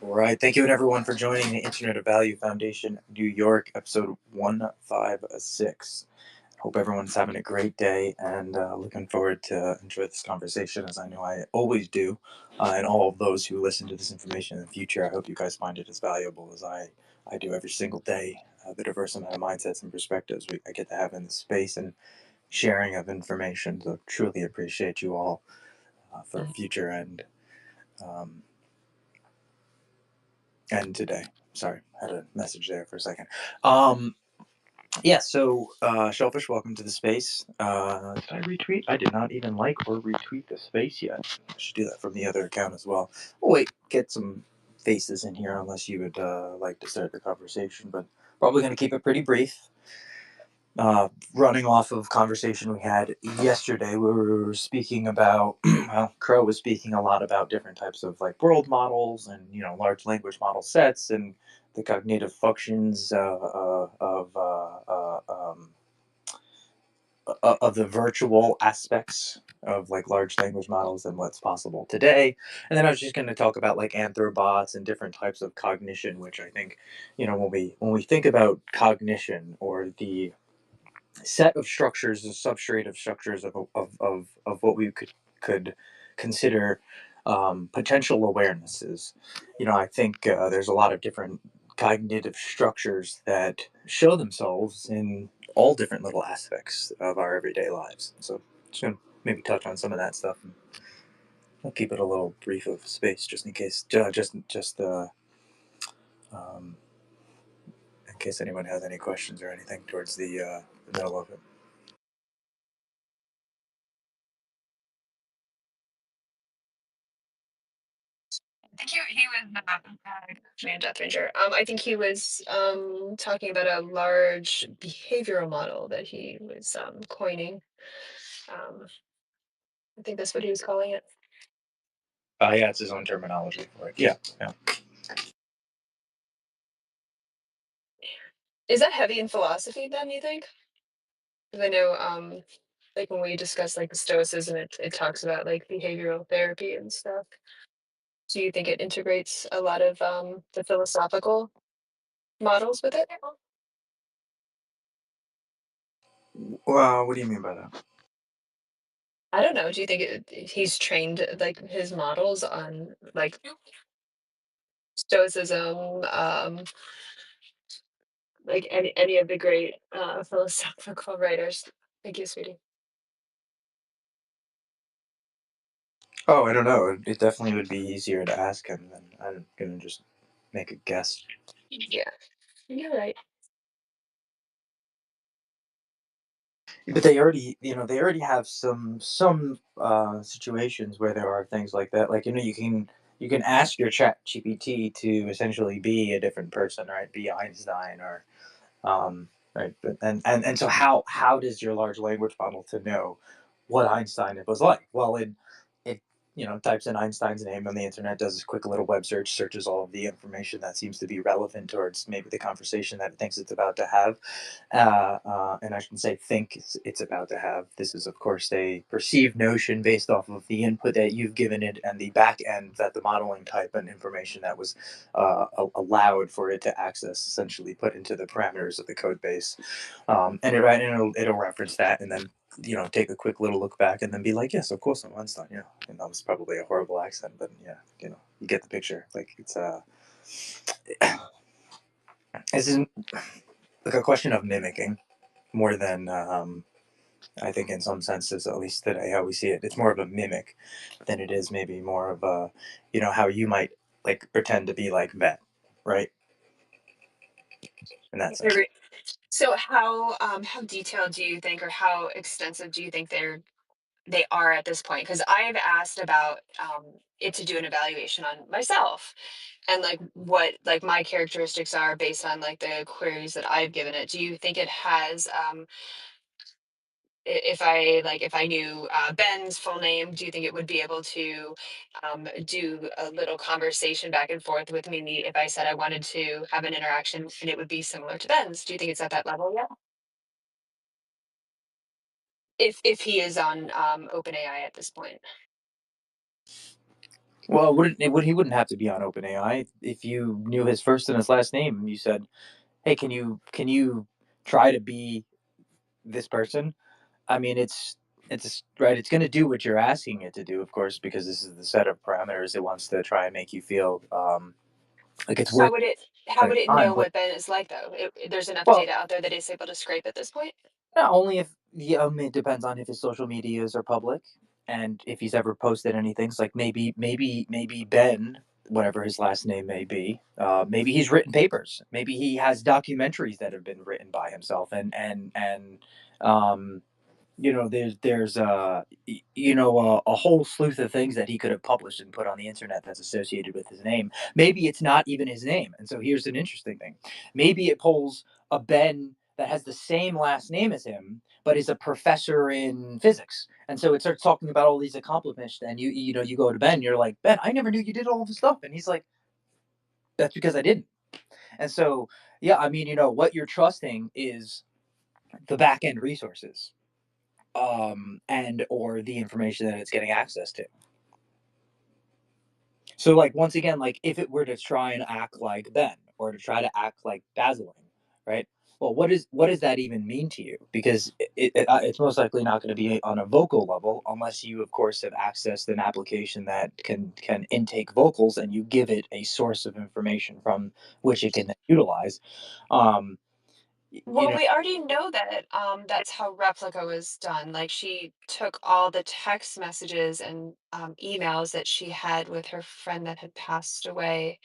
All right. Thank you, and everyone, for joining the Internet of Value Foundation New York, episode 156. Hope everyone's having a great day and looking forward to enjoy this conversation as I know I always do. And all of those who listen to this information in the future, I hope you guys find it as valuable as I do every single day. The diverse amount of mindsets and perspectives I get to have in this space and sharing of information. So, truly appreciate you all for future um, and today. Sorry, had a message there for a second. Um, yeah, so Shellfish, welcome to the space. Did I retweet? I did not even like or retweet the space yet. I should do that from the other account as well. Oh, wait, get some faces in here unless you would like to start the conversation, but probably going to keep it pretty brief. Running off of conversation we had yesterday, we were speaking about well, Crow was speaking a lot about different types of like world models and large language model sets and the cognitive functions of the virtual aspects of like large language models and what's possible today. And then I was just going to talk about like anthrobots and different types of cognition, which I think when we think about cognition or the set of structures, the substrate of structures of what we could consider potential awarenesses. I think there's a lot of different cognitive structures that show themselves in all different little aspects of our everyday lives. So, just gonna maybe touch on some of that stuff. And I'll keep it a little brief of space, just in case, um, in case anyone has any questions or anything towards the middle of it. I think he was man Death Ranger. I think he was talking about a large behavioral model that he was coining. Um, I think that's what he was calling it. Yeah, it's his own terminology for it. Yeah, yeah. Is that heavy in philosophy then, you think? Because I know like when we discuss like the Stoicism, it talks about like behavioral therapy and stuff. Do you think it integrates a lot of the philosophical models with it? Well, what do you mean by that? I don't know. Do you think he's trained like his models on like Stoicism, like any of the great philosophical writers? Thank you, sweetie. Oh, I don't know. It definitely would be easier to ask him than I'm gonna just make a guess. Yeah, you're right. But they already have some situations where there are things like that. Like you can ask your Chat GPT to essentially be a different person, right? Be Einstein or right. But and so how does your large language model to know what Einstein was like? Well, it types in Einstein's name on the internet, does this quick little web search, searches all of the information that seems to be relevant towards maybe the conversation that it thinks it's about to have, and I shouldn't say think it's about to have. This is, of course, a perceived notion based off of the input that you've given it and the back end that the modeling type and information that was allowed for it to access, essentially put into the parameters of the code base. And it'll reference that and then take a quick little look back and then be like, yes, of course I'm Einstein. Yeah, and that was probably a horrible accent, but yeah, you get the picture. Like this is like a question of mimicking more than I think in some senses, at least today, how we see it, it's more of a mimic than it is maybe more of a, how you might like pretend to be like vet, right? In that I sense. agree. So how detailed do you think, or how extensive do you think they are at this point? Because I've asked about it to do an evaluation on myself and like what like my characteristics are based on like the queries that I've given it. Do you think it has if I knew Ben's full name, do you think it would be able to do a little conversation back and forth with me if I said I wanted to have an interaction and it would be similar to Ben's? Do you think it's at that level yet? If he is on OpenAI at this point. Well, wouldn't it would he wouldn't have to be on OpenAI if you knew his first and his last name and you said, "Hey, can you try to be this person?" I mean, it's right. It's going to do what you're asking it to do, of course, because this is the set of parameters it wants to try and make you feel like it's How worth would it how would its it time. know But what Ben is like though? There's enough well, data out there that it's able to scrape at this point? not only if yeah, I mean, it depends on if his social medias are public and if he's ever posted anything. It's like maybe Ben, whatever his last name may be, maybe he's written papers. Maybe he has documentaries that have been written by himself, and um, there's a whole sleuth of things that he could have published and put on the internet that's associated with his name. Maybe it's not even his name. And so here's an interesting thing. Maybe it pulls a Ben that has the same last name as him but is a professor in physics, and so it starts talking about all these accomplishments. And you go to Ben, you're like, Ben, I never knew you did all this stuff. And he's like, that's because I didn't. And so yeah, I mean, what you're trusting is the back end resources, and or the information that it's getting access to. So like once again, like if it were to try and act like Ben or to try to act like Dazzling, right? Well, what does that even mean to you? Because it's most likely not going to be on a vocal level unless you, of course, have accessed an application that can intake vocals and you give it a source of information from which it can utilize. Um, you Well, know, we already know that that's how Replica was done. Like she took all the text messages and emails that she had with her friend that had passed away.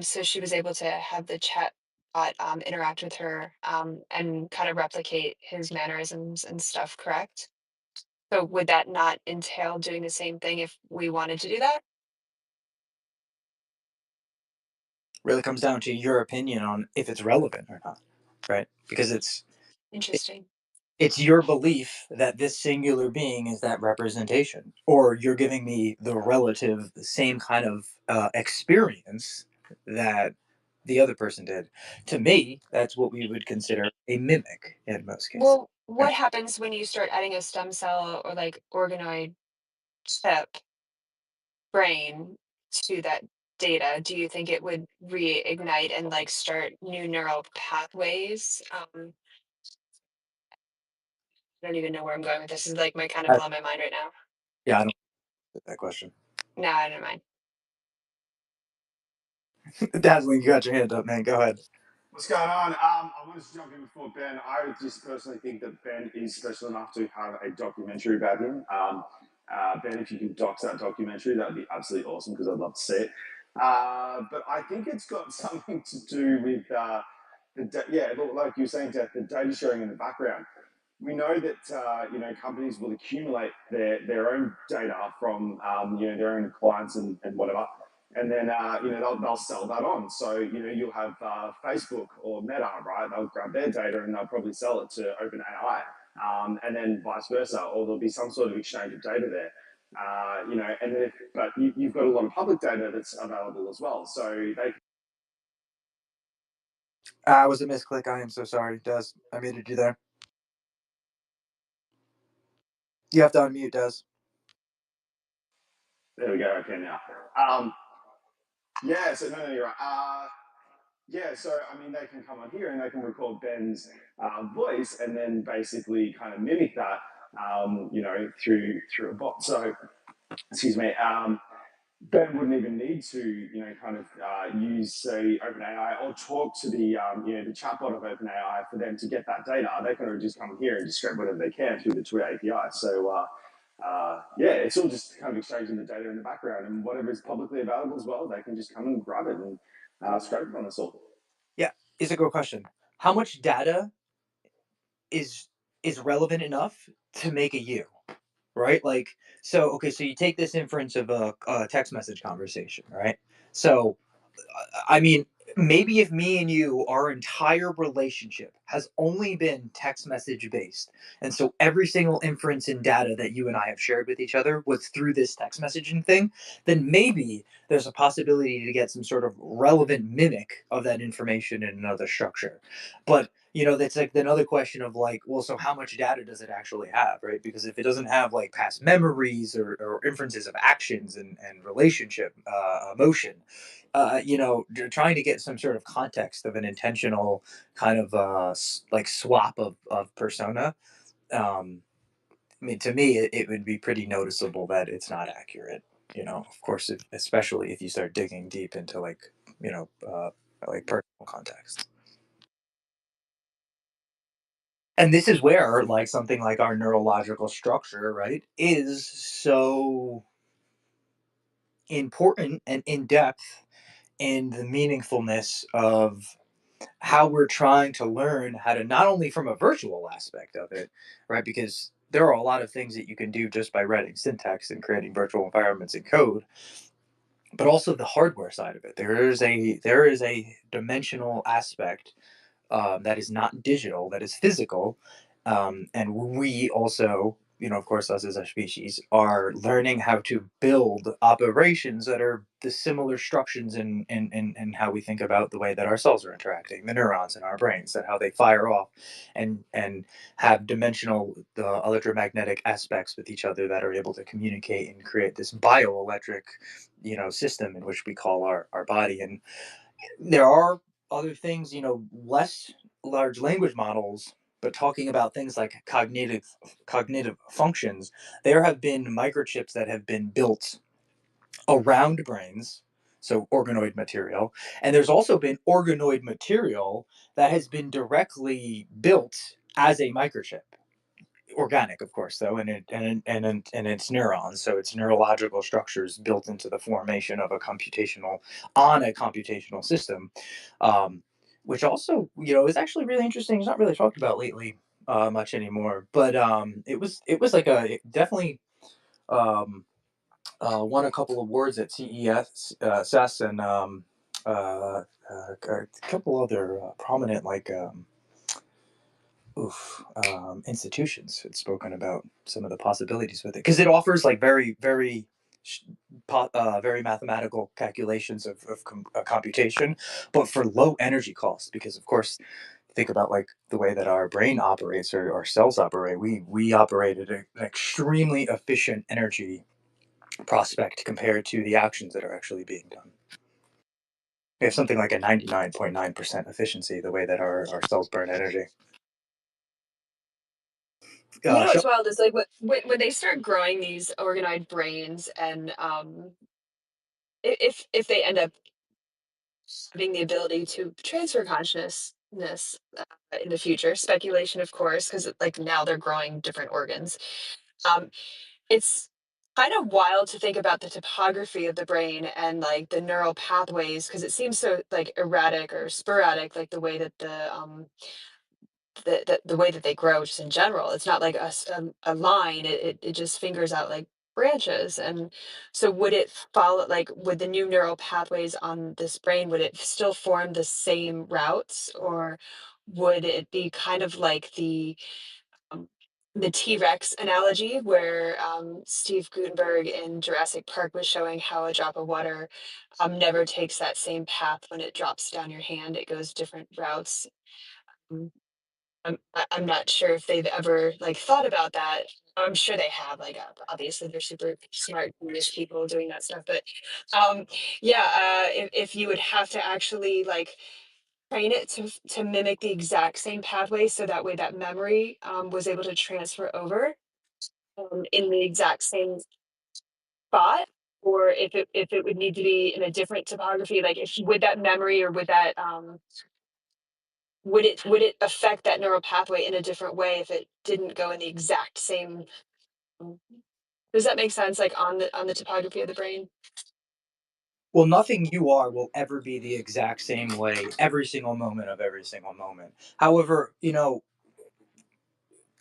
So she was able to have the chat bot interact with her and kind of replicate his mannerisms and stuff, correct? So would that not entail doing the same thing if we wanted to do that? really comes down to your opinion on if it's relevant or not, right? Because Interesting. it's your belief that this singular being is that representation, or you're giving me the relative same kind of experience that the other person did. To me, that's what we would consider a mimic in most cases. Well, what happens when you start adding a stem cell or like organoid chip brain to that data? Do you think it would reignite and like start new neural pathways? I don't even know where I'm going with this. This is like my kind of I, blow my mind right now. yeah, I don't get that question. No, I don't mind. Dazzling, you got your hand up, man. Go ahead. What's going on? I wanted to jump in before Ben. I just personally think that Ben is special enough to have a documentary about him. Ben, if you can dox that documentary, that would be absolutely awesome because I'd love to see it. But I think it's got something to do with yeah, like you were saying, Death, the data sharing in the background. We know that companies will accumulate their own data from their own clients and whatever, and then they'll sell that on. So you'll have Facebook or Meta, right? They'll grab their data and they'll probably sell it to OpenAI, and then vice versa, or there'll be some sort of exchange of data there. And then but you've got a lot of public data that's available as well, so they. Was a misclick. I am so sorry, Des. I muted you there. You have to unmute, Des. There we go. Okay, now. Um, yeah. So no, you're right. Yeah, so I mean, they can come on here and they can record Ben's voice and then basically kind of mimic that, through a bot. So, excuse me, Ben wouldn't even need to, kind of use say OpenAI or talk to the chatbot of OpenAI for them to get that data. They can just come here and just scrape whatever they can through the Twitter API. So, yeah, it's all just kind of exchanging the data in the background, and whatever is publicly available as well, they can just come and grab it and scrape it on us all. Yeah, is a good question. How much data is is relevant enough to make a you? Right? Like, so okay, so you take this inference of a text message conversation, right? So I mean, maybe if me and you, our entire relationship has only been text message based, and so every single inference and data that you and I have shared with each other was through this text messaging thing, then maybe there's a possibility to get some sort of relevant mimic of that information in another structure. But that's like another question of like, well, so how much data does it actually have, right? Because if it doesn't have like past memories or inferences of actions and relationship emotion, trying to get some sort of context of an intentional kind of like swap of persona. um I mean, to me, it would be pretty noticeable that it's not accurate. Of course, especially if you start digging deep into like personal context. And this is where like something like our neurological structure, right, is so important and in depth in the meaningfulness of how we're trying to learn how to, not only from a virtual aspect of it, right? Because there are a lot of things that you can do just by writing syntax and creating virtual environments in code, but also the hardware side of it. There is a dimensional aspect that is not digital, that is physical. And we also, of course, us as a species, are learning how to build operations that are the similar structures in how we think about the way that our cells are interacting, the neurons in our brains, and how they fire off and have dimensional electromagnetic aspects with each other that are able to communicate and create this bioelectric, system in which we call our body. And there are other things, less large language models, but talking about things like cognitive functions. There have been microchips that have been built around brains, so organoid material, and there's also been organoid material that has been directly built as a microchip, organic, of course, though, and it's neurons, so it's neurological structures built into the formation of a computational system, um, which also, is actually really interesting. It's not really talked about lately much anymore, but it was like a definitely um, won a couple of awards at CES, and a couple other prominent like. Institutions had spoken about some of the possibilities with it because it offers like very, very, very mathematical calculations of computation, but for low energy cost. Because of course, think about like the way that our brain operates or our cells operate. We operate at an extremely efficient energy prospect compared to the actions that are actually being done. We have something like a 99.9% efficiency the way that our cells burn energy. You know Shel- what's wild is like when they start growing these organoid brains, and if they end up having the ability to transfer consciousness in the future, speculation, of course, because like now they're growing different organs. Um, it's kind of wild to think about the topography of the brain and like the neural pathways, because it seems so like erratic or sporadic, like the way that the way that they grow just in general. It's not like a line. It just fingers out like branches. And so would it follow, like with the new neural pathways on this brain, would it still form the same routes, or would it be kind of like um, the T-Rex analogy where Steve Gutenberg in Jurassic Park was showing how a drop of water never takes that same path when it drops down your hand. It goes different routes. Um, I'm not sure if they've ever like thought about that. I'm sure they have. Like obviously they're super smart, genius people doing that stuff. But um, yeah, if you would have to actually like train it to mimic the exact same pathway, so that way that memory was able to transfer over in the exact same spot, or if it would need to be in a different topography, like if would that memory or would it affect that neural pathway in a different way if it didn't go in the exact same. um, does that make sense, like on the topography of the brain? Well, nothing you are will ever be the exact same way every single moment of every single moment. However,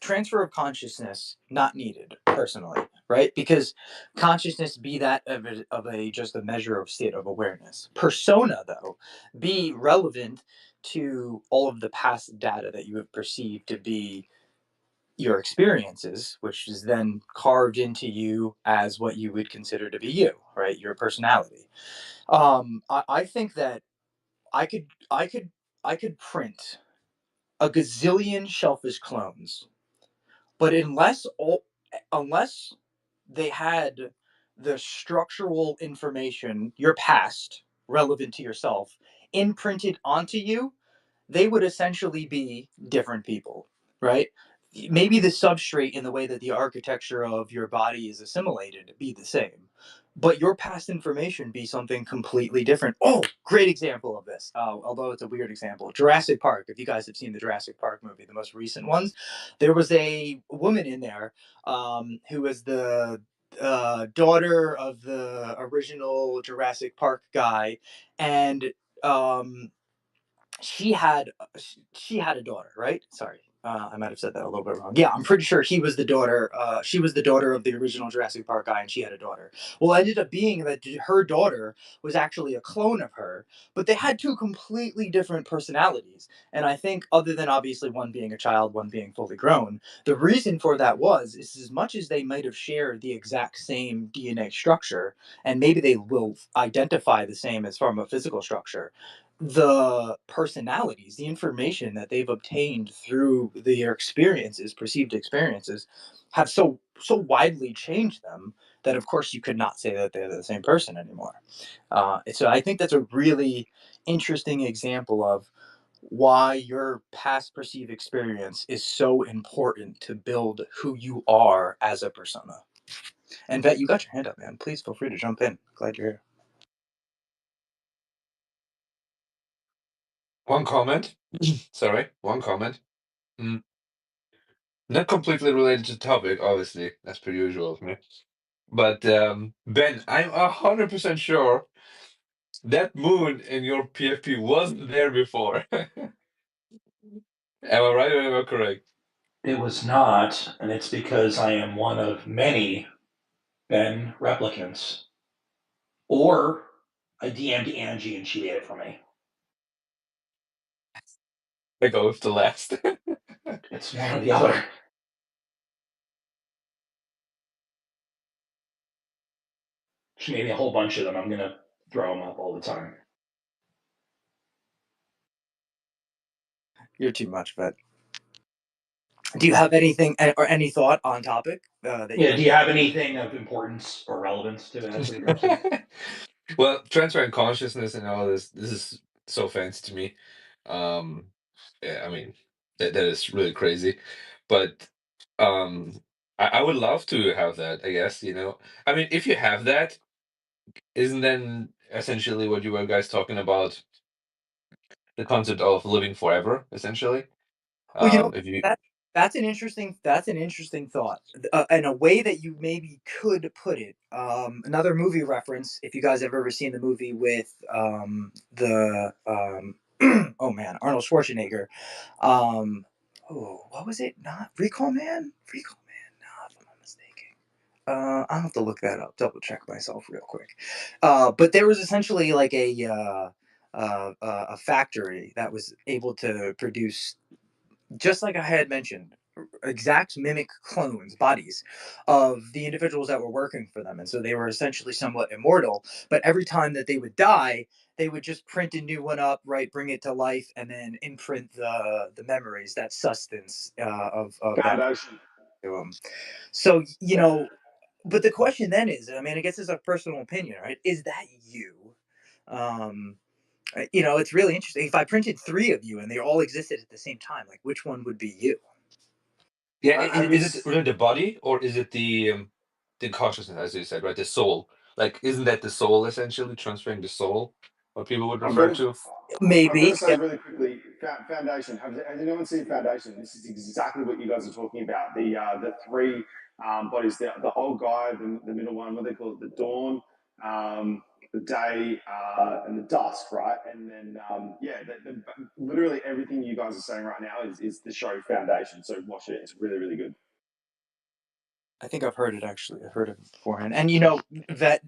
transfer of consciousness not needed personally, right? Because consciousness be that of a just a measure of state of awareness. Persona, though, be relevant to all of the past data that you have perceived to be your experiences, which is then carved into you as what you would consider to be you, right? Your personality. I think that I could I could I could print a gazillion shellfish clones, but unless they had the structural information, your past relevant to yourself, imprinted onto you, they would essentially be different people, right? Maybe the substrate in the way that the architecture of your body is assimilated be the same, but your past information be something completely different. Oh, great example of this. Although it's a weird example, Jurassic Park. If you guys have seen the Jurassic Park movie, the most recent ones, there was a woman in there who was the daughter of the original Jurassic Park guy, and um, she had a daughter, right? Sorry, I might have said that a little bit wrong. Yeah, I'm pretty sure he was the daughter. She was the daughter of the original Jurassic Park guy, and she had a daughter. Well, it ended up being that her daughter was actually a clone of her, but they had two completely different personalities. And I think, other than obviously one being a child, one being fully grown, the reason for that was is as much as they might have shared the exact same DNA structure, and maybe they will identify the same as from a physical structure, the personalities, the information that they've obtained through their experiences, perceived experiences, have so widely changed them that, of course, you could not say that they're the same person anymore. So I think that's a really interesting example of why your past perceived experience is so important to build who you are as a persona. And Vet, you got your hand up, man. Please feel free to jump in. Glad you're here. One comment. Sorry, one comment. Mm, Not completely related to the topic, obviously. That's per usual of me. But Ben, I'm 100% sure that moon in your PFP wasn't there before. Am I right or am I correct? It was not, and it's because I am one of many Ben replicants. Or I DM'd Angie and she did it for me. I go with the last. It's one or the other. She made me a whole bunch of them. I'm gonna throw them up all the time. You're too much, Vet. Do you have anything or any thought on topic that you Yeah, want? do you have anything of importance or relevance to add to what you're up to? Well, transferring consciousness and all this is so fancy to me. Um, yeah, I mean that is really crazy, but um, I would love to have that. I guess I mean, if you have that, isn't then essentially what you were guys talking about the concept of living forever, essentially? Well, If you that that's an interesting thought, and a way that you maybe could put it. Another movie reference, if you guys have ever seen the movie with the oh man, Arnold Schwarzenegger. What was it? Not Recall Man? Recall Man? No, if I'm not mistaken. I'll have to look that up, double check myself real quick. But there was essentially like a factory that was able to produce, just like I had mentioned, exact mimic clones, bodies of the individuals that were working for them. And so they were essentially somewhat immortal. But every time that they would die, they would just print a new one up, right? Bring it to life, and then imprint the memories, that sustenance of that Foundation. to them. So but the question then is, I mean, I guess it's a personal opinion, right? Is that you? Um, it's really interesting. If I printed three of you and they all existed at the same time, like which one would be you? yeah, Have you? is it really the body or is it the consciousness, as you said, right? The soul. Like, isn't that the soul essentially transferring the soul? What people would I'm refer gonna. to? I'm going Maybe. to say Yeah. really quickly, Foundation. Has anyone seen Foundation? This is exactly what you guys are talking about. The three bodies, the old guy, the middle one, what they call it, the dawn, the day, and the dusk, right? And then yeah, literally everything you guys are saying right now is the show Foundation. So watch it; it's really really good. I think I've heard it actually. I've heard it beforehand. And that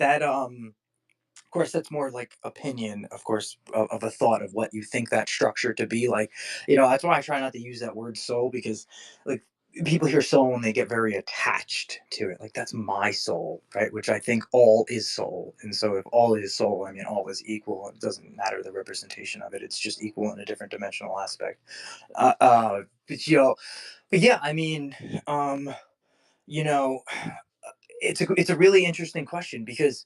of course that's more like opinion, of course, of a thought of what you think that structure to be like. That's why I try not to use that word soul, because like people hear soul and they get very attached to it. Like that's my soul, right? Which I think all is soul. And so if all is soul, I mean all is equal. It doesn't matter the representation of it. It's just equal in a different dimensional aspect. But but yeah, I mean, um, you know, it's a really interesting question because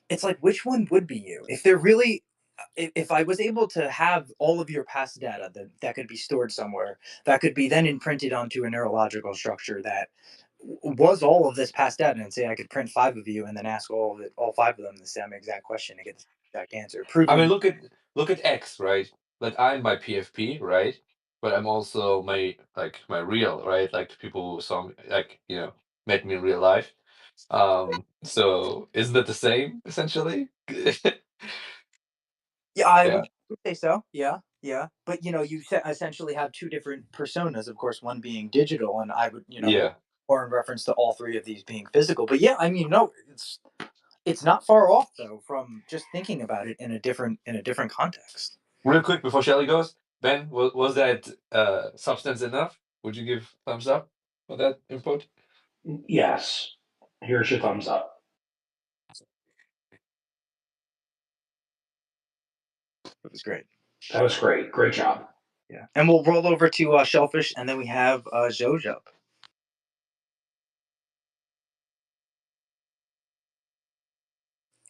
it's like which one would be you if they're really if I was able to have all of your past data that could be stored somewhere, that could be then imprinted onto a neurological structure that was all of this past data, and say I could print five of you and then ask all five of them the same exact question to get the exact answer, I mean, proving. look at X, right? Like I'm my PFP, right? But I'm also my like my real, right? Like the people who saw me, like met me in real life. So isn't that the same essentially? Yeah, I Yeah, would say so. Yeah, yeah. But you essentially have two different personas. Of course, one being digital, and I would yeah. or in reference to all three of these being physical. But yeah, I mean, no, it's not far off though from just thinking about it in a different context. Real quick before Shelly goes, Ben, was that substance enough? Would you give thumbs up for that input? Yes. Here's your thumbs up. It was great. That was great. Great job. Yeah, and we'll roll over to Shellfish, and then we have Jojo.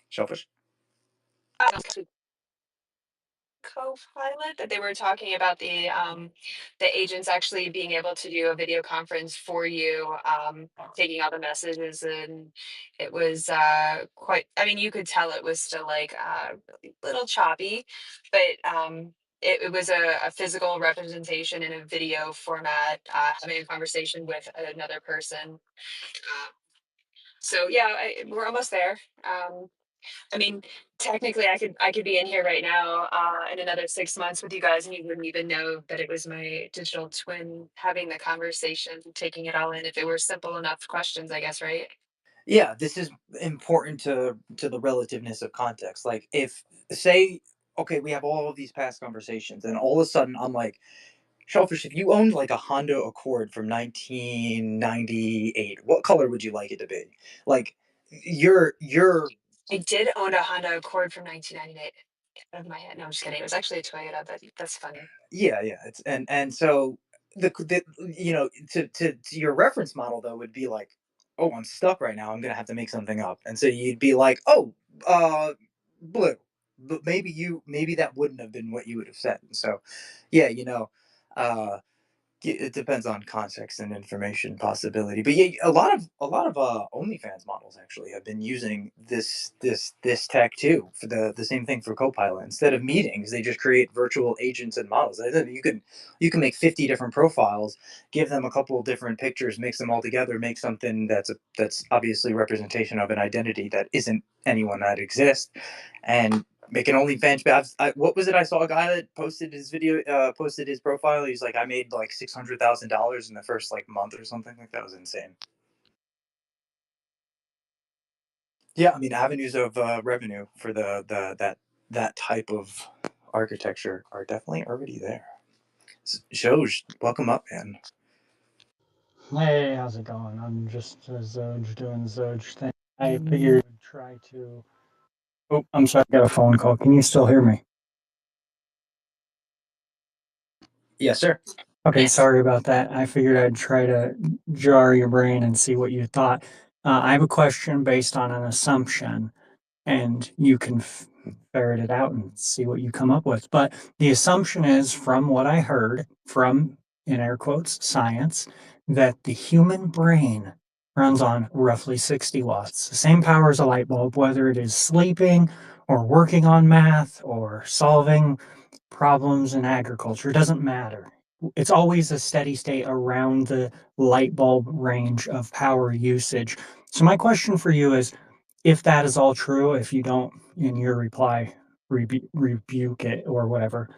Shellfish. Copilot that they were talking about the agents actually being able to do a video conference for you, taking all the messages, and it was quite, I mean, you could tell it was still like a little choppy, but it was a physical representation in a video format, having a conversation with another person. So yeah, we're almost there. I mean, technically, I could be in here right now, in another 6 months with you guys, and you wouldn't even know that it was my digital twin having the conversation, taking it all in. If it were simple enough questions, I guess, right? Yeah, this is important to the relativeness of context. Like if say okay, we have all of these past conversations, and all of a sudden I'm like, Shellfish, if you owned like a Honda Accord from 1998, what color would you like it to be? Like you're I did own a Honda Accord from 1998. Out of my head, no, I'm just kidding. It was actually a Toyota, but that's funny. yeah, yeah. It's and so the to your reference model though would be like, oh, I'm stuck right now. I'm gonna have to make something up, and so you'd be like, oh, blue. But maybe that wouldn't have been what you would have said. And so, yeah, uh, it depends on context and information possibility. But yeah, a lot of OnlyFans models actually have been using this tech too for the same thing for Copilot. Instead of meetings, they just create virtual agents and models. You can make 50 different profiles, give them a couple of different pictures, mix them all together, make something that's obviously representation of an identity that isn't anyone that exists, and make an OnlyFans. What was it? I saw a guy that posted his video, posted his profile. He's like, I made like $600,000 in the first like month or something like that. It was insane. Yeah, I mean, avenues of revenue for that type of architecture are definitely already there. Shoj, welcome up, man. Hey, how's it going? I'm just Zoj doing Zoj thing. I figured I'd try to. Oh, I'm sorry, I got a phone call. Can you still hear me? Yes, sir. Okay, sorry about that. I figured I'd try to jar your brain and see what you thought. I have a question based on an assumption, and you can ferret it out and see what you come up with. But the assumption is, from what I heard from, in air quotes, science, that the human brain runs on roughly 60 watts, the same power as a light bulb, whether it is sleeping or working on math or solving problems in agriculture. It doesn't matter. It's always a steady state around the light bulb range of power usage. So, my question for you is, if that is all true, if you don't in your reply rebuke it or whatever,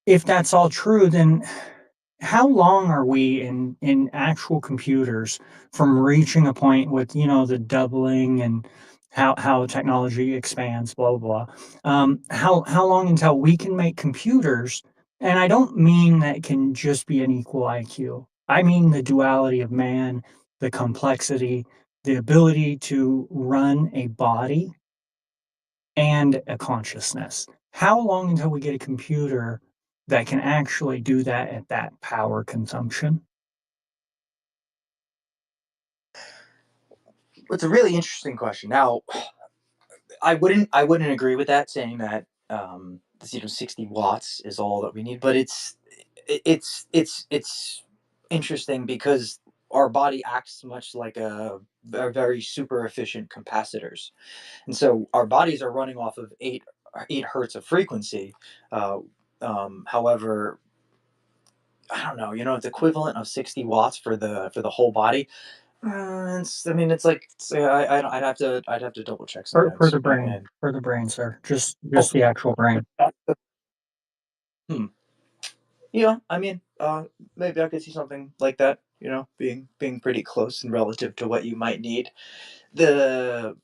if that's all true, then how long are we in actual computers from reaching a point with the doubling and how technology expands, blah blah blah. How long until we can make computers? And I don't mean that can just be an equal IQ. I mean the duality of man, the complexity, the ability to run a body and a consciousness. How long until we get a computer that can actually do that at that power consumption? It's a really interesting question. Now, I wouldn't agree with that, saying that 60 watts is all that we need, but it's interesting because our body acts much like a very super efficient capacitors, and so our bodies are running off of 8 hertz of frequency. Uh, However, I don't know. It's equivalent of 60 watts for the whole body. I mean, I'd have to double check some For notes the brain, and for the brain, sir. oh, Just the actual brain. hmm. Yeah, I mean, maybe I could see something like that. Being pretty close and relative to what you might need. The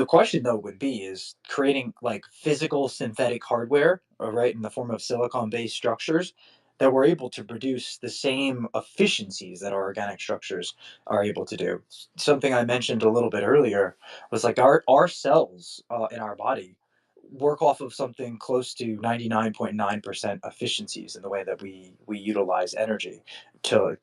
question though would be is creating like physical synthetic hardware, right, in the form of silicon based structures that were able to produce the same efficiencies that our organic structures are able to do. Something I mentioned a little bit earlier was like our cells in our body work off of something close to 99.9% efficiencies in the way that we utilize energy to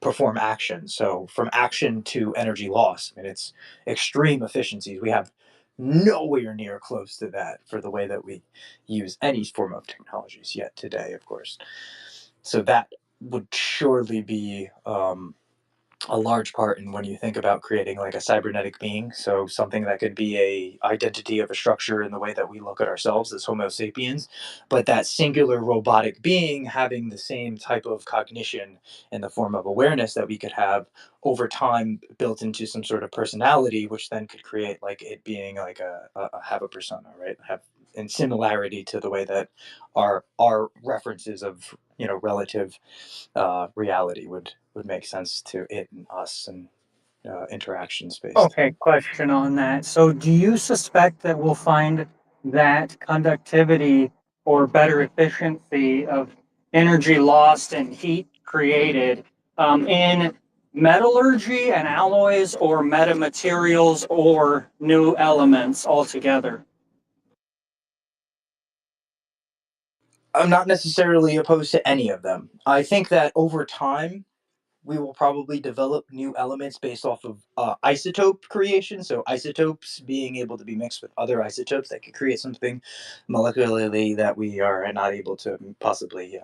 perform action. So from action to energy loss, I mean, it's extreme efficiencies. We have nowhere near close to that for the way that we use any form of technologies yet today, of course. So that would surely be a large part in when you think about creating like a cybernetic being, so something that could be a identity of a structure in the way that we look at ourselves as homo sapiens, but that singular robotic being having the same type of cognition in the form of awareness that we could have over time built into some sort of personality, which then could create like it being like have a persona, right, have in similarity to the way that our references of relative reality would make sense to it and us and interaction based. Okay, question on that. So, do you suspect that we'll find that conductivity or better efficiency of energy lost and heat created in metallurgy and alloys or metamaterials or new elements altogether? I'm not necessarily opposed to any of them. I think that over time we will probably develop new elements based off of isotope creation. So isotopes being able to be mixed with other isotopes that could create something molecularly that we are not able to possibly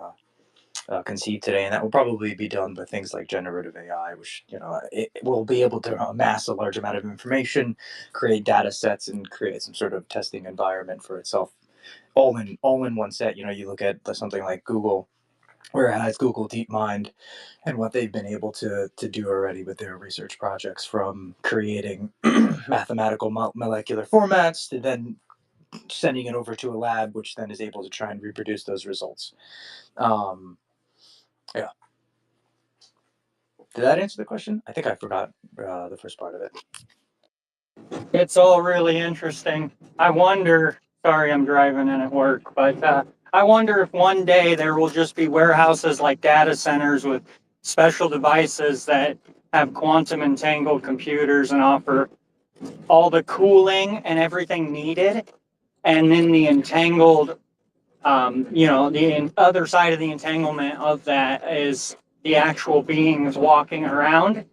conceive today, and that will probably be done by things like generative AI, which it will be able to amass a large amount of information, create data sets, and create some sort of testing environment for itself, all in one set. You look at something like Google, where it has Google DeepMind and what they've been able to do already with their research projects, from creating mathematical molecular formats to then sending it over to a lab, which then is able to try and reproduce those results. Um, yeah. Did that answer the question? I think I forgot the first part of it. It's all really interesting. I wonder, sorry, I'm driving in at work, but I wonder if one day there will just be warehouses like data centers with special devices that have quantum entangled computers and offer all the cooling and everything needed. And then the entangled, the other side of the entanglement of that is the actual beings walking around,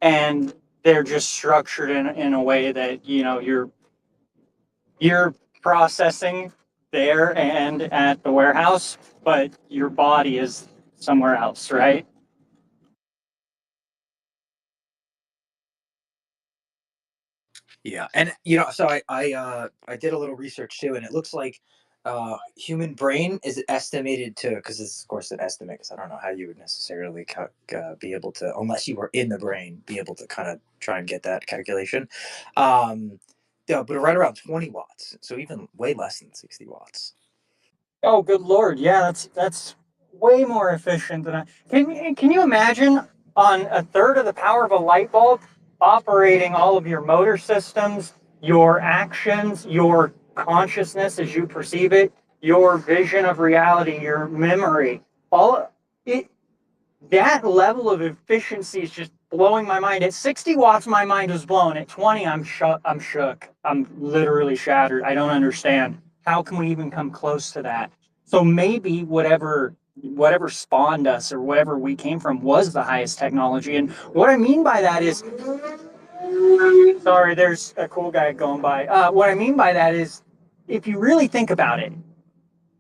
and they're just structured in a way that you're processing there and at the warehouse, but your body is somewhere else, right? Yeah, and so I did a little research too, and it looks like human brain is estimated to, because it's of course an estimate, because I don't know how you would necessarily be able to, unless you were in the brain, be able to kind of try and get that calculation. Um, yeah, but right around 20 watts, so even way less than 60 watts. Oh, good lord! Yeah, that's way more efficient than I can you imagine on a third of the power of a light bulb operating all of your motor systems, your actions, your consciousness as you perceive it, your vision of reality, your memory, all it. that level of efficiency is just blowing my mind. At 60 watts, my mind was blown. At 20, I'm shook. I'm shook. I'm literally shattered. I don't understand. How can we even come close to that? So maybe whatever spawned us or whatever we came from was the highest technology. And what I mean by that is, sorry, there's a cool guy going by. What I mean by that is, if you really think about it,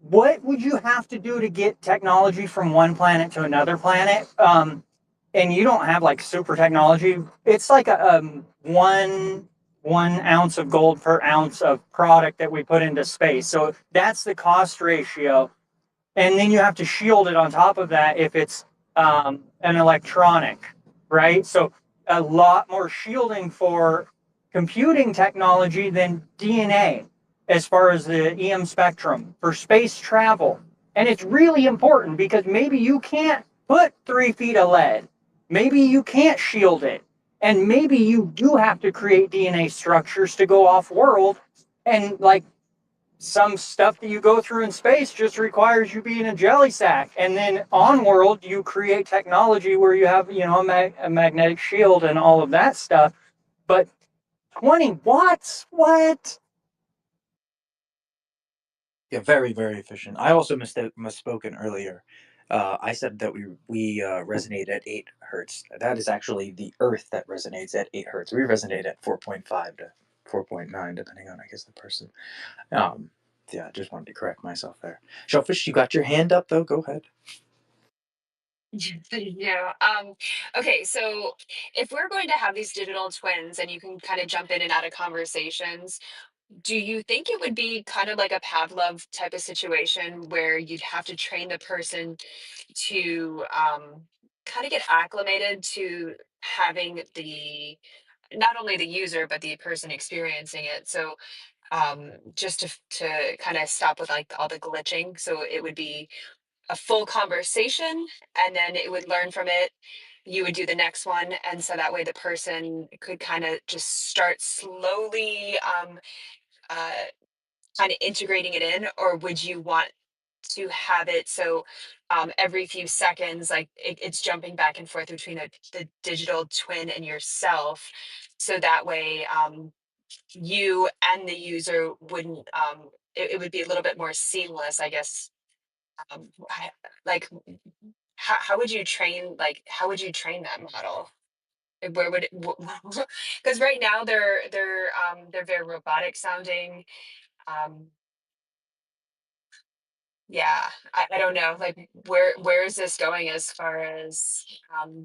what would you have to do to get technology from one planet to another planet? And you don't have like super technology. It's like a one ounce of gold per ounce of product that we put into space. So that's the cost ratio, and then you have to shield it on top of that if it's an electronic, right? So a lot more shielding for computing technology than DNA as far as the EM spectrum for space travel. And it's really important because maybe you can't put 3 feet of lead. Maybe you can't shield it. And maybe you do have to create DNA structures to go off world. And like some stuff that you go through in space just requires you being a jelly sack, and then on world you create technology where you have a magnetic shield and all of that stuff. But 20 watts, what? Yeah, very, very efficient. I also misspoken earlier. I said that we resonate at 8 hertz. That is actually the Earth that resonates at 8 hertz. We resonate at 4.5 to 4.9, depending on, I guess, the person. Um, yeah, I just wanted to correct myself there. Shellfish, you got your hand up though. Go ahead. Yeah. Okay, so if we're going to have these digital twins and you can kind of jump in and out of conversations, do you think it would be kind of like a Pavlov type of situation where you'd have to train the person to kind of get acclimated to having the not only the user but the person experiencing it? So just to kind of stop with like all the glitching, so it would be a full conversation and then it would learn from it. You would do the next one, and so that way the person could kind of just start slowly uh, kind of integrating it in. Or would you want to have it so every few seconds, like it's jumping back and forth between the digital twin and yourself, so that way you and the user wouldn't it would be a little bit more seamless, I guess. Like how would you train, like how would you train that model? Where would it, because right now they're very robotic sounding. um yeah, I don't know, like where is this going as far as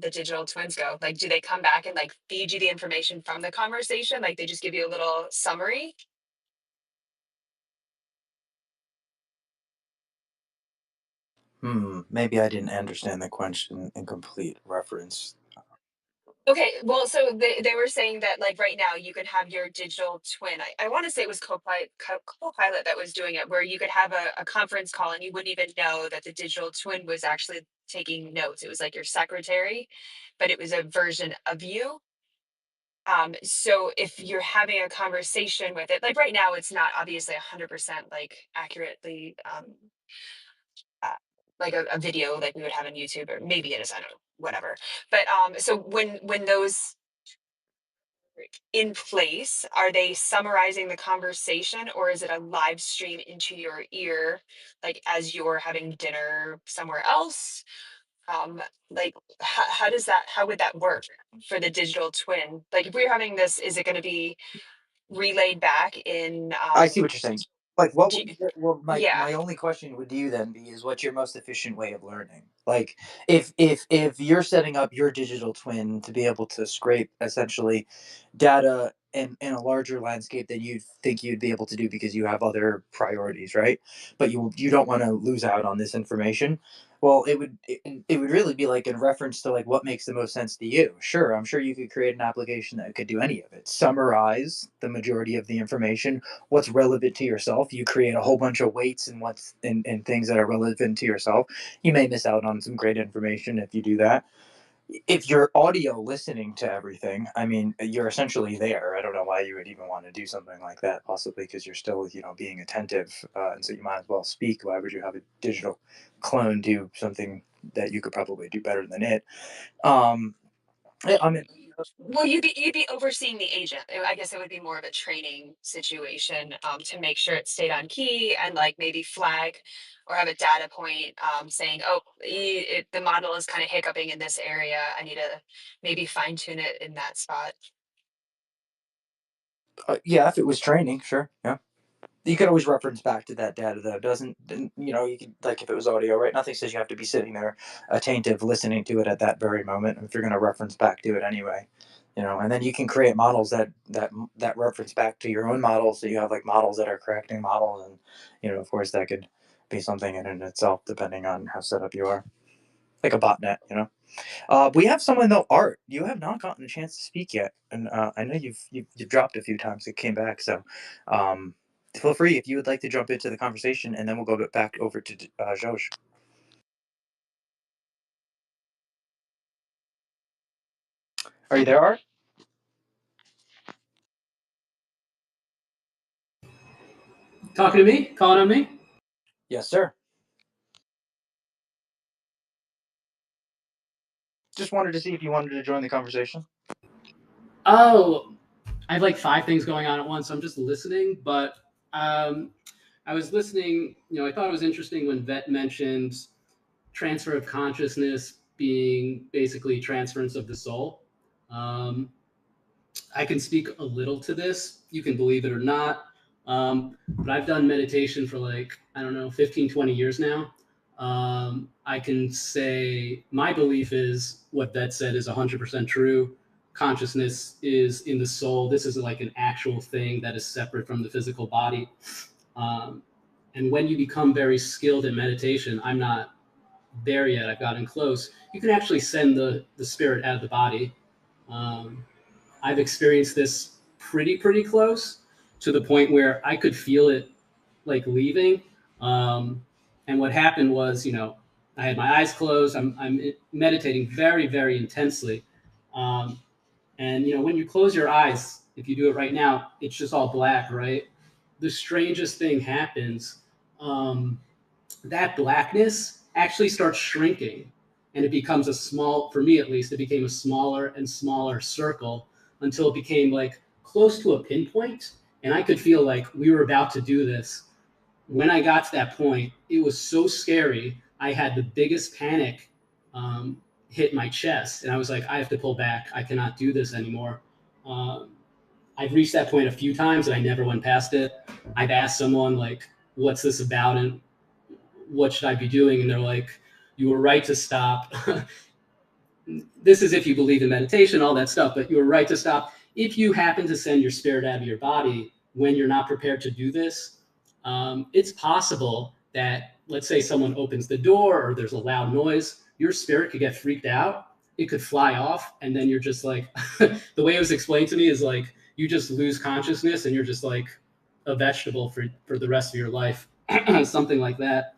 the digital twins go? Like do they come back and like feed you the information from the conversation, like they just give you a little summary? Maybe I didn't understand the question in complete reference. Okay, well, so they were saying that like right now you could have your digital twin. I want to say it was Copilot that was doing it, where you could have a conference call and you wouldn't even know that the digital twin was actually taking notes. It was like your secretary, but it was a version of you. So if you're having a conversation with it, like right now, it's not obviously 100% like accurately uh, like a video like we would have on YouTube, or maybe it is, I don't know, whatever. But so when those in place, are they summarizing the conversation, or is it a live stream into your ear, like as you're having dinner somewhere else? Um, like how would that work for the digital twin? Like if we're having this, is it going to be relayed back in I see what you're saying. Like, what would G- well, my yeah. my only question would to you then be is what's your most efficient way of learning? Like, if you're setting up your digital twin to be able to scrape essentially data in a larger landscape than you think you'd be able to do because you have other priorities, right? But you don't want to lose out on this information. Well, it would really be like in reference to like what makes the most sense to you. Sure, I'm sure you could create an application that could do any of it. Summarize the majority of the information, what's relevant to yourself. You create a whole bunch of weights and what's and things that are relevant to yourself. You may miss out on some great information if you do that. If you're audio listening to everything, I mean, you're essentially there. I don't know why you would even want to do something like that, possibly because you're still, being attentive, and so you might as well speak. Why would you have a digital clone do something that you could probably do better than it. Um, I mean, Well, you'd be overseeing the agent. I guess it would be more of a training situation, to make sure it stayed on key and like maybe flag or have a data point, saying, oh, the model is kind of hiccuping in this area. I need to maybe fine tune it in that spot. yeah, if it was training, sure, yeah. You can always reference back to that data though. Doesn't you can, like, if it was audio, right? Nothing says you have to be sitting there attentive listening to it at that very moment if you're going to reference back to it anyway. And then you can create models that reference back to your own models, so you have like models that are correcting models, and of course that could be something in and itself depending on how set up you are, like a botnet. We have someone though, Art. You have not gotten a chance to speak yet, and I know you've dropped a few times. It came back, so um, feel free if you would like to jump into the conversation, and then we'll go back over to Josh. Are you there, Art? Talking to me? Calling on me? Yes, sir. Just wanted to see if you wanted to join the conversation. Oh, I have like five things going on at once. So I'm just listening, but I was listening. I thought it was interesting when Vet mentioned transfer of consciousness being basically transference of the soul. Um, I can speak a little to this. You can believe it or not. But I've done meditation for like, I don't know, 15, 20 years now. I can say my belief is what Vet said is 100% true. Consciousness is in the soul. This is like an actual thing that is separate from the physical body. Um, and when you become very skilled in meditation, I'm not there yet. I've gotten close. You can actually send the spirit out of the body. Um, I've experienced this pretty close to the point where I could feel it like leaving. And what happened was, I had my eyes closed. I'm meditating very intensely. Um, and when you close your eyes, if you do it right now, it's just all black, right? The strangest thing happens. That blackness actually starts shrinking, and it becomes for me at least, it became a smaller and smaller circle until it became like close to a pinpoint. And I could feel like we were about to do this. When I got to that point, it was so scary. I had the biggest panic um, hit my chest, and I was like, I have to pull back. I cannot do this anymore. Um, I've reached that point a few times, and I never went past it. I've asked someone like, "What's this about?" and what should I be doing? And they're like, you were right to stop. This is if you believe in meditation, all that stuff, but you were right to stop. If you happen to send your spirit out of your body when you're not prepared to do this, it's possible that, let's say someone opens the door or there's a loud noise, your spirit could get freaked out. It could fly off. And then you're just like, the way it was explained to me is like, you just lose consciousness and you're just like a vegetable for the rest of your life. Something like that.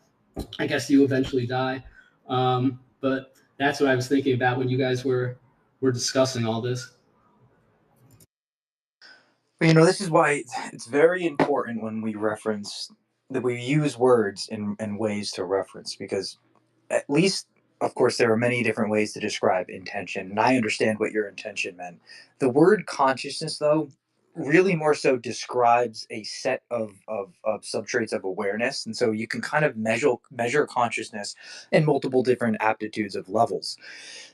I guess you eventually die. But that's what I was thinking about when you guys were discussing all this. But this is why it's very important when we reference that we use words in ways to reference, because at least, of course, there are many different ways to describe intention, and I understand what your intention meant. The word consciousness, though, really more so describes a set of subtraits of awareness, and so you can kind of measure consciousness in multiple different aptitudes of levels.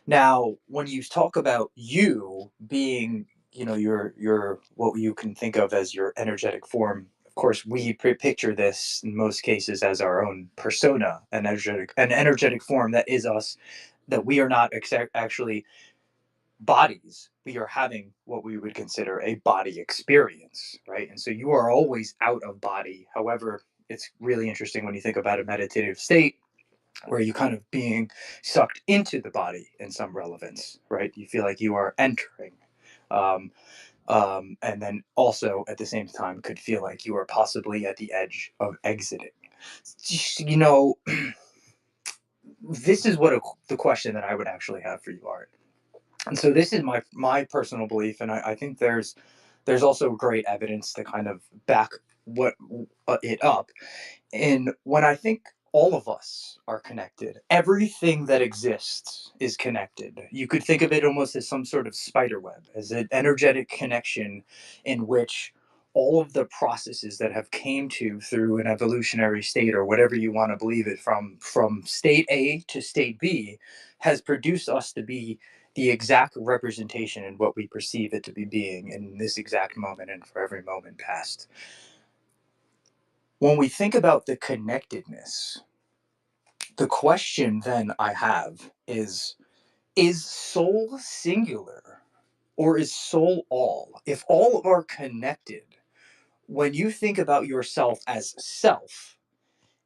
Now, when you talk about you being, your what you can think of as your energetic form, of course, we picture this in most cases as our own persona, an energetic form that is us, that we are not actually bodies. We are having what we would consider a body experience, right? And so you are always out of body. However, it's really interesting when you think about a meditative state where you kind of being sucked into the body in some relevance, right? You feel like you are entering. Um, and then also at the same time could feel like you are possibly at the edge of exiting. You know, this is the question that I would actually have for you, Art. And so this is my personal belief, and I think there's also great evidence to kind of back what it up. And when I think all of us are connected. Everything that exists is connected. You could think of it almost as some sort of spider web, as an energetic connection in which all of the processes that have came to through an evolutionary state, or whatever you want to believe it, from state A to state B, has produced us to be the exact representation in what we perceive it to be being in this exact moment and for every moment past. When we think about the connectedness, the question then I have is soul singular or is soul all? If all are connected, when you think about yourself as self,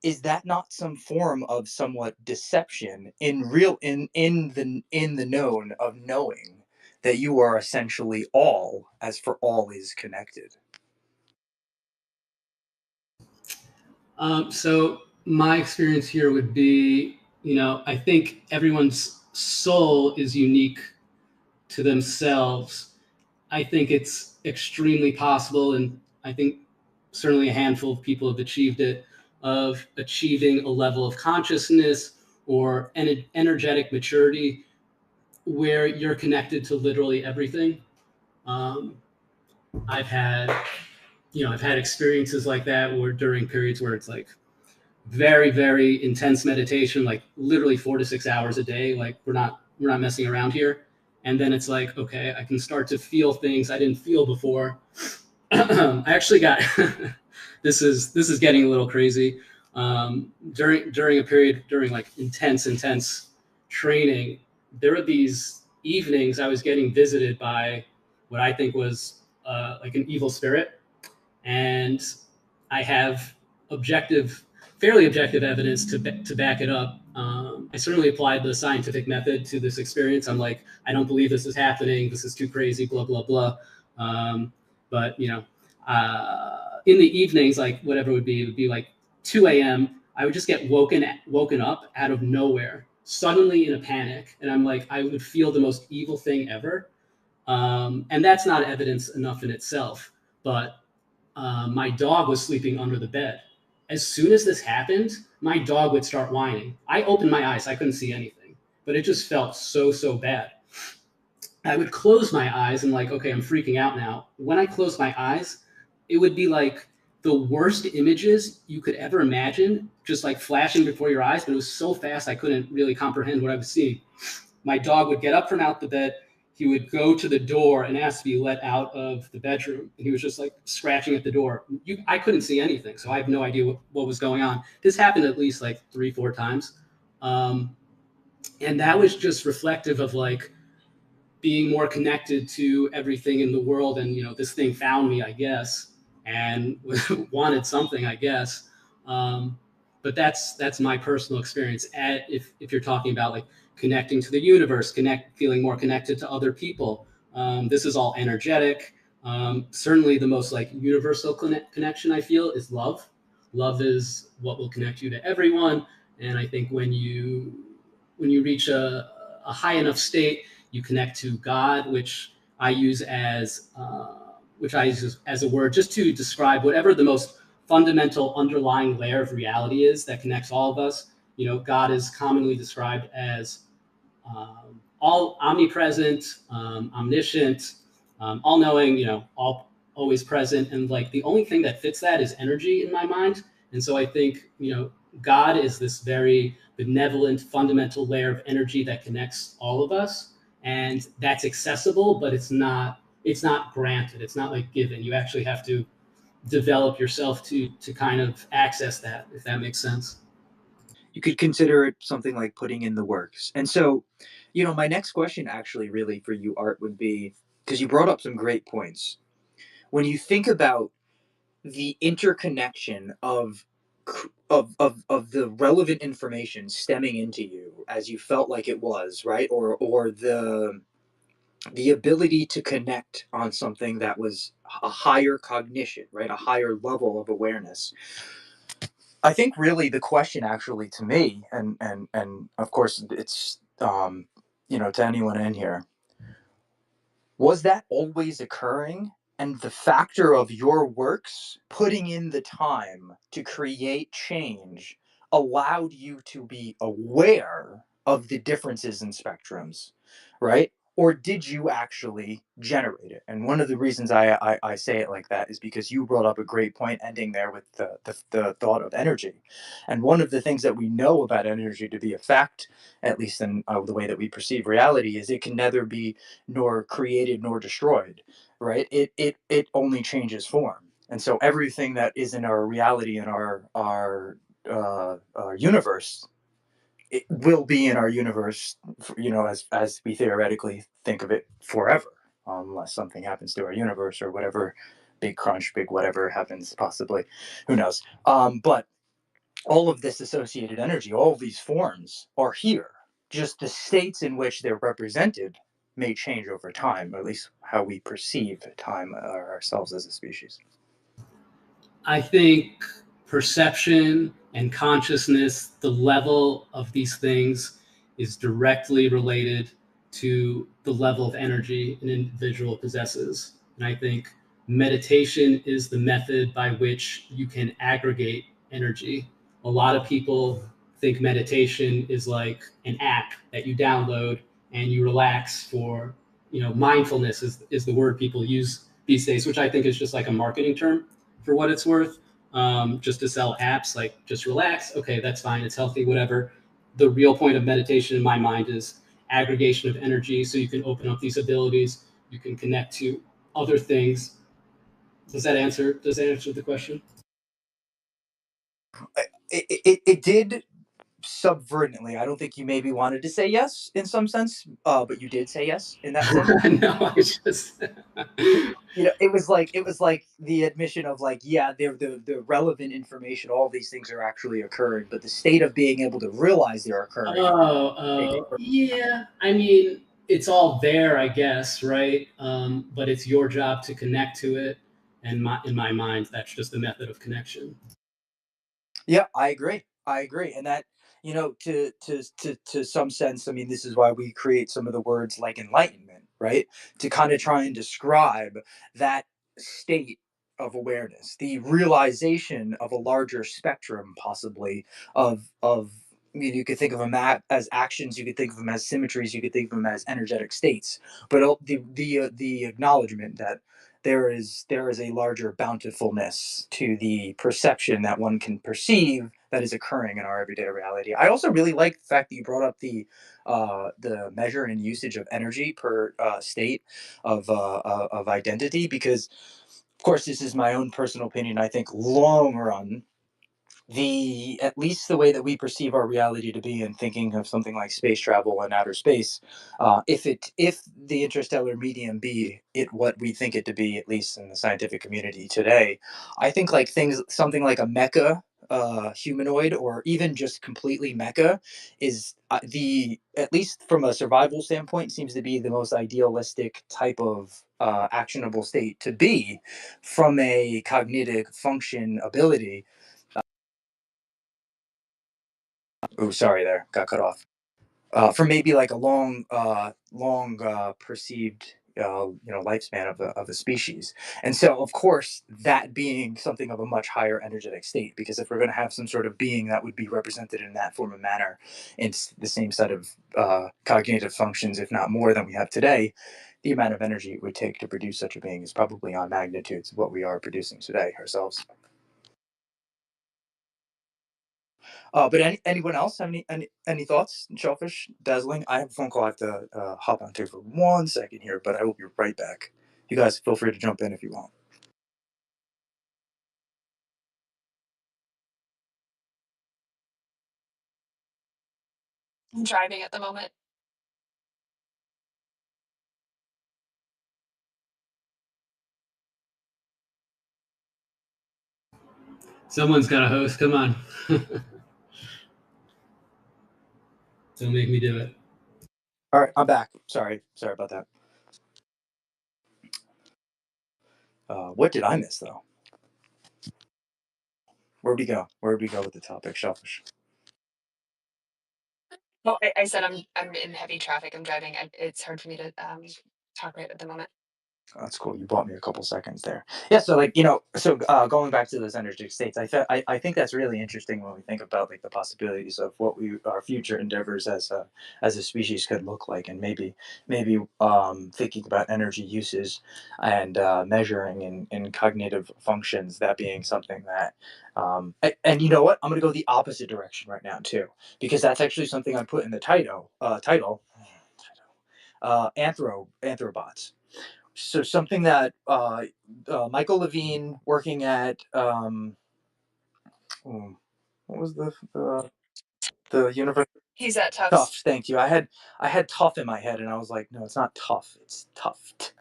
is that not some form of somewhat deception in the known of knowing that you are essentially all, as for all is connected? So my experience here would be, I think everyone's soul is unique to themselves. I think it's extremely possible, and I think certainly a handful of people have achieved it, of achieving a level of consciousness or energetic maturity where you're connected to literally everything. Um, I've had, I've had experiences like that where during periods where it's like very, very intense meditation, like literally 4 to 6 hours a day. Like we're not messing around here. And then it's like, okay, I can start to feel things I didn't feel before. I actually got this is getting a little crazy. During a period during like intense training, there were these evenings I was getting visited by what I think was like an evil spirit, and I have objective, fairly objective evidence to back it up. I certainly applied the scientific method to this experience. I'm like, I don't believe this is happening. This is too crazy. Blah blah blah. But in the evenings, like whatever it would be like 2 a.m. I would just get woken up out of nowhere, suddenly in a panic, and I'm like, I would feel the most evil thing ever. And that's not evidence enough in itself, but my dog was sleeping under the bed. As soon as this happened, my dog would start whining. I opened my eyes, I couldn't see anything, but it just felt so bad. I would close my eyes and like, okay, I'm freaking out now. When I closed my eyes, it would be like the worst images you could ever imagine, just like flashing before your eyes, but it was so fast I couldn't really comprehend what I was seeing. My dog would get up from out the bed. He would go to the door and ask to be let out of the bedroom. And he was just like scratching at the door. I couldn't see anything, so I have no idea what was going on. This happened at least like 3, 4 times. Um, and that was just reflective of like being more connected to everything in the world. And this thing found me, I guess, and wanted something, I guess. um, but that's my personal experience. If you're talking about like connecting to the universe, feeling more connected to other people, this is all energetic. Certainly the most like universal connection I feel is love is what will connect you to everyone. And I think when you reach a high enough state, you connect to God, which I use as a word just to describe whatever the most fundamental underlying layer of reality is that connects all of us. God is commonly described as all omnipresent, omniscient, all knowing, all always present. And like the only thing that fits that is energy in my mind. And so I think, God is this very benevolent, fundamental layer of energy that connects all of us. And that's accessible, but it's not granted. It's not like given. You actually have to develop yourself to kind of access that, if that makes sense. You could consider it something like putting in the works. And so, my next question actually really for you, Art, would be, because you brought up some great points. When you think about the interconnection of the relevant information stemming into you as you felt like it was, right? Or the ability to connect on something that was a higher cognition, right? A higher level of awareness. I think really the question actually to me, and of course it's to anyone in here, was that always occurring? And the factor of your works putting in the time to create change allowed you to be aware of the differences in spectrums, right? Or did you actually generate it? And one of the reasons I say it like that is because you brought up a great point ending there with the thought of energy. And one of the things that we know about energy to be a fact, at least in the way that we perceive reality, is it can neither be nor created nor destroyed, right? It only changes form. And so everything that is in our reality in our universe, it will be in our universe, as we theoretically think of it forever, unless something happens to our universe or whatever, big crunch, big whatever happens, possibly, who knows? But all of this associated energy, all of these forms are here. Just the states in which they're represented may change over time, or at least how we perceive time or ourselves as a species. I think perception and consciousness, the level of these things is directly related to the level of energy an individual possesses. And I think meditation is the method by which you can aggregate energy. A lot of people think meditation is like an app that you download and you relax for, mindfulness is the word people use these days, which I think is just like a marketing term for what it's worth, just to sell apps, like just relax. Okay, that's fine. It's healthy, whatever. The real point of meditation in my mind is aggregation of energy so you can open up these abilities. You can connect to other things. Does that answer the question? It did subvertently. I don't think you maybe wanted to say yes in some sense, but you did say yes in that sense. No, I just It was like the admission of like, yeah, they're the relevant information. All these things are actually occurring, but the state of being able to realize they're occurring takes. yeah. I mean, it's all there, I guess, right? But it's your job to connect to it. And in my mind, that's just a method of connection. Yeah, I agree. I agree, and that, to some sense, I mean, this is why we create some of the words like enlightenment, right? To kind of try and describe that state of awareness, the realization of a larger spectrum, possibly of. I mean, you could think of them as actions. You could think of them as symmetries. You could think of them as energetic states. But the acknowledgement that there is a larger bountifulness to the perception that one can perceive that is occurring in our everyday reality. I also really like the fact that you brought up the measure and usage of energy per state of identity, because of course this is my own personal opinion. I think long run, the at least the way that we perceive our reality to be, and thinking of something like space travel and outer space, if the interstellar medium be it what we think it to be, at least in the scientific community today, I think like things, something like a mecha humanoid, or even just completely mecha, is the at least from a survival standpoint seems to be the most idealistic type of actionable state to be from a cognitive function ability. Oh, sorry, there got cut off. For maybe like a long perceived lifespan of a species. And so, of course, that being something of a much higher energetic state, because if we're going to have some sort of being that would be represented in that form of manner, it's the same set of cognitive functions, if not more, than we have today. The amount of energy it would take to produce such a being is probably on magnitudes of what we are producing today ourselves. But anyone else have any thoughts? Shellfish, dazzling. I have a phone call I have to hop onto for 1 second here, but I will be right back. You guys feel free to jump in if you want. I'm driving at the moment. Someone's got a host. Come on. Don't make me do it. All right, I'm back. Sorry about that. What did I miss though? Where'd we go with the topic, Shellfish? Well, I said I'm in heavy traffic. I'm driving. It's hard for me to talk right at the moment. That's cool. You bought me a couple seconds there. Yeah. So going back to those energetic states, I think that's really interesting when we think about like the possibilities of what our future endeavors as a species could look like, and maybe thinking about energy uses and measuring in cognitive functions, that being something that and you know what, I'm going to go the opposite direction right now too, because that's actually something I put in the title anthrobots. So something that Michael Levine, working at oh, what was the university? He's at Tufts. Tufts. Thank you. I had tough in my head, and I was like, no, it's not tough. It's Tuft.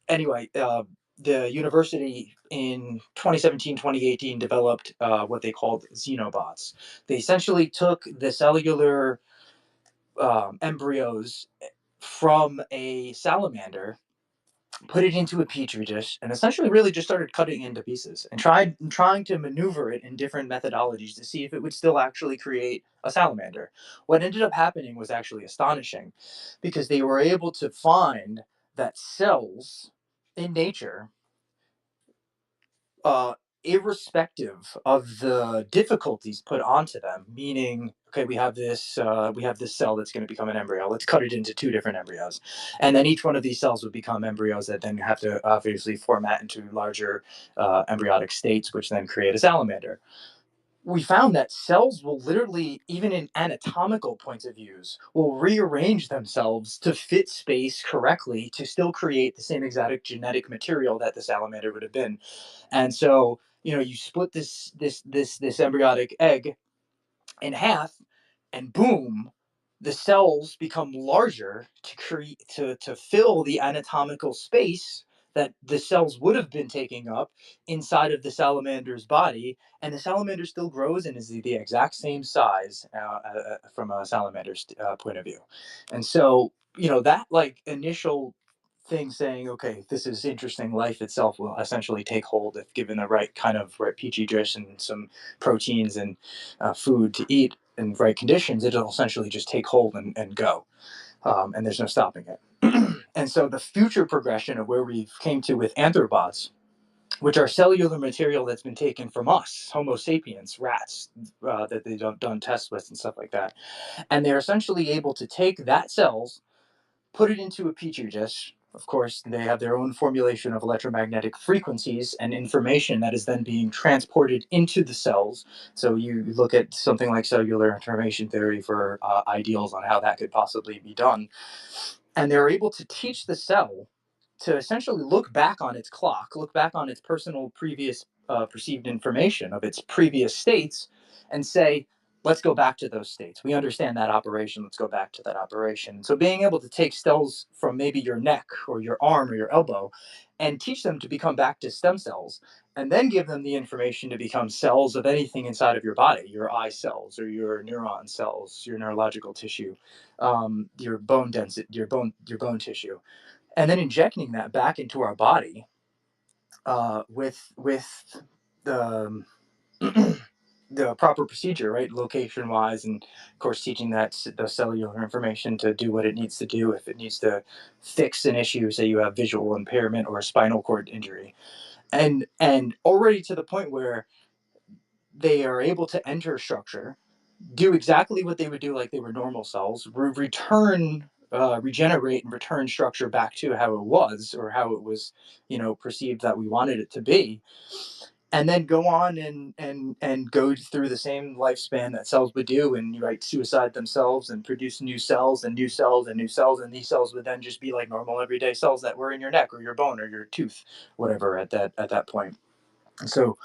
Anyway, the university in 2017, 2018 developed what they called xenobots. They essentially took the cellular embryos from a salamander, put it into a petri dish, and essentially really just started cutting it into pieces and trying to maneuver it in different methodologies to see if it would still actually create a salamander. What ended up happening was actually astonishing, because they were able to find that cells in nature, uh, irrespective of the difficulties put onto them, meaning, okay, we have this cell that's going to become an embryo. Let's cut it into two different embryos, and then each one of these cells would become embryos that then have to obviously format into larger embryonic states, which then create a salamander. We found that cells will literally, even in anatomical points of views, will rearrange themselves to fit space correctly to still create the same exact genetic material that the salamander would have been. And so, you split this embryonic egg in half, and boom, the cells become larger to create to fill the anatomical space that the cells would have been taking up inside of the salamander's body, and the salamander still grows and is the exact same size from a salamander's point of view. And so, that like initial thing saying, okay, this is interesting, life itself will essentially take hold if given the right petri dish and some proteins and food to eat in right conditions. It'll essentially just take hold and go, and there's no stopping it. And so the future progression of where we came to with anthrobots, which are cellular material that's been taken from us, Homo sapiens, rats, that they've done tests with and stuff like that, and they're essentially able to take that cells, put it into a petri dish. Of course, they have their own formulation of electromagnetic frequencies and information that is then being transported into the cells. So you look at something like cellular information theory for ideals on how that could possibly be done. And they're able to teach the cell to essentially look back on its clock, look back on its personal previous perceived information of its previous states, and say, let's go back to those states. We understand that operation. Let's go back to that operation. So being able to take cells from maybe your neck or your arm or your elbow and teach them to become back to stem cells, and then give them the information to become cells of anything inside of your body, your eye cells or your neuron cells, your neurological tissue, your bone density, your bone tissue, and then injecting that back into our body with the the proper procedure, right, location wise, and of course teaching that the cellular information to do what it needs to do if it needs to fix an issue, say you have visual impairment or a spinal cord injury, and already to the point where they are able to enter structure, do exactly what they would do like they were normal cells, regenerate and return structure back to how it was, or how it was, perceived that we wanted it to be, and then go on and go through the same lifespan that cells would do, and suicide themselves and produce new cells and new cells and new cells, and these cells would then just be like normal everyday cells that were in your neck or your bone or your tooth, whatever, at that point. So,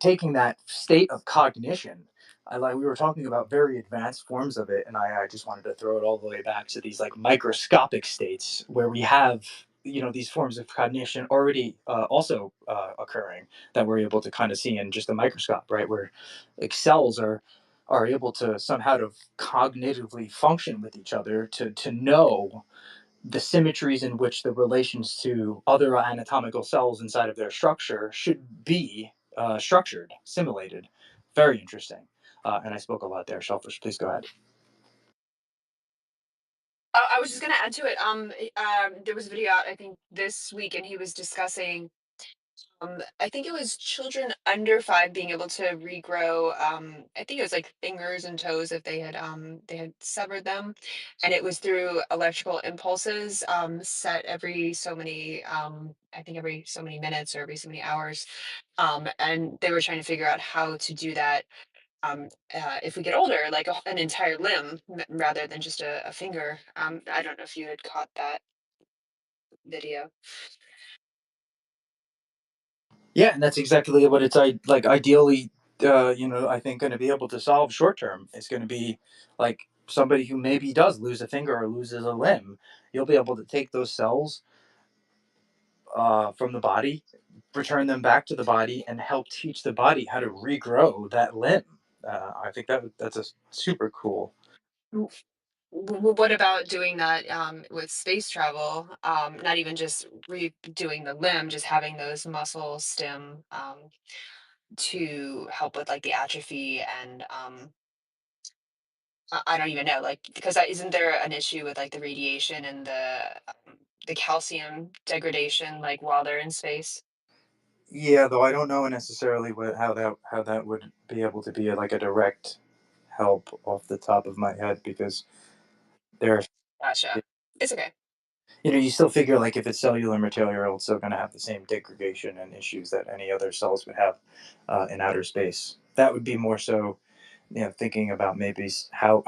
taking that state of cognition, we were talking about very advanced forms of it, and I just wanted to throw it all the way back to these like microscopic states where we have these forms of cognition already also occurring, that we're able to kind of see in just a microscope, right? Where like cells are able to somehow to cognitively function with each other to know the symmetries in which the relations to other anatomical cells inside of their structure should be structured, simulated. Very interesting. And I spoke a lot there. Shellfish, please go ahead. I was just gonna add to it. There was a video out, I think, this week, and he was discussing. I think it was children under 5 being able to regrow. I think it was like fingers and toes if they had severed them, and it was through electrical impulses set every so many. I think every so many minutes or every so many hours. And they were trying to figure out how to do that if we get older, like an entire limb rather than just a finger. I don't know if you had caught that video. Yeah, and that's exactly what it's like. Ideally, I think going to be able to solve short term. It's going to be like somebody who maybe does lose a finger or loses a limb. You'll be able to take those cells from the body, return them back to the body, and help teach the body how to regrow that limb. I think that's a super cool. What about doing that with space travel? Not even just redoing the limb, just having those muscle stem to help with like the atrophy and I don't even know, like because isn't there an issue with like the radiation and the calcium degradation like while they're in space? Yeah, though I don't know necessarily how that would be able to be like a direct help off the top of my head because there's Gotcha. It's okay. you still figure like if it's cellular material, it's still going to have the same degradation and issues that any other cells would have in outer space. That would be more so, thinking about maybe how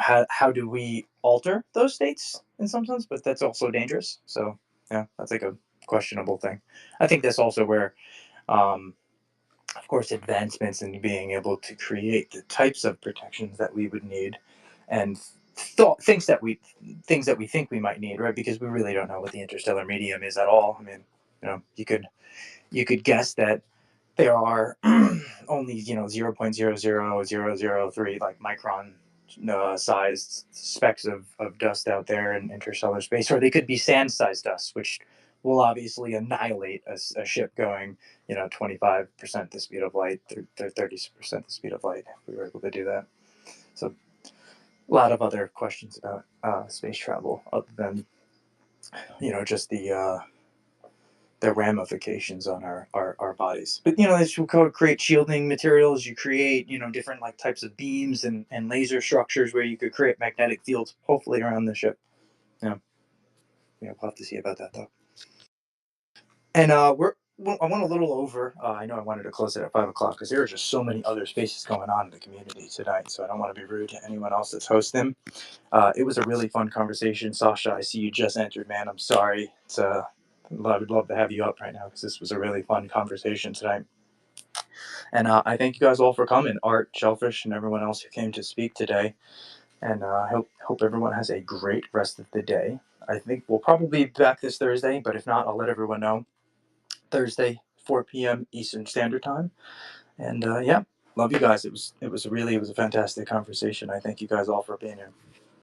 do we alter those states in some sense, but that's also dangerous. So yeah, that's like a questionable thing. I think that's also where, um, of course, advancements in being able to create the types of protections that we would need, and things that we think we might need, right? Because we really don't know what the interstellar medium is at all. I mean, you could guess that there are only 0.00003 like micron sized specks of dust out there in interstellar space, or they could be sand sized dust, which will obviously annihilate a ship going 25% the speed of light, 30% the speed of light if we were able to do that. So a lot of other questions about space travel other than just the ramifications on our bodies. But as you create shielding materials, you create different like types of beams and laser structures where you could create magnetic fields, hopefully around the ship. Yeah, we'll have to see about that though. And I went a little over. I know I wanted to close it at 5 o'clock because there are just so many other spaces going on in the community tonight. So I don't want to be rude to anyone else that's hosting. It was a really fun conversation. Sasha, I see you just entered, man. I'm sorry. I would love to have you up right now because this was a really fun conversation tonight. And I thank you guys all for coming, Art, Shellfish, and everyone else who came to speak today. And I hope everyone has a great rest of the day. I think we'll probably be back this Thursday, but if not, I'll let everyone know. Thursday, 4 p.m. Eastern Standard Time. And yeah, love you guys. It was a fantastic conversation. I thank you guys all for being here.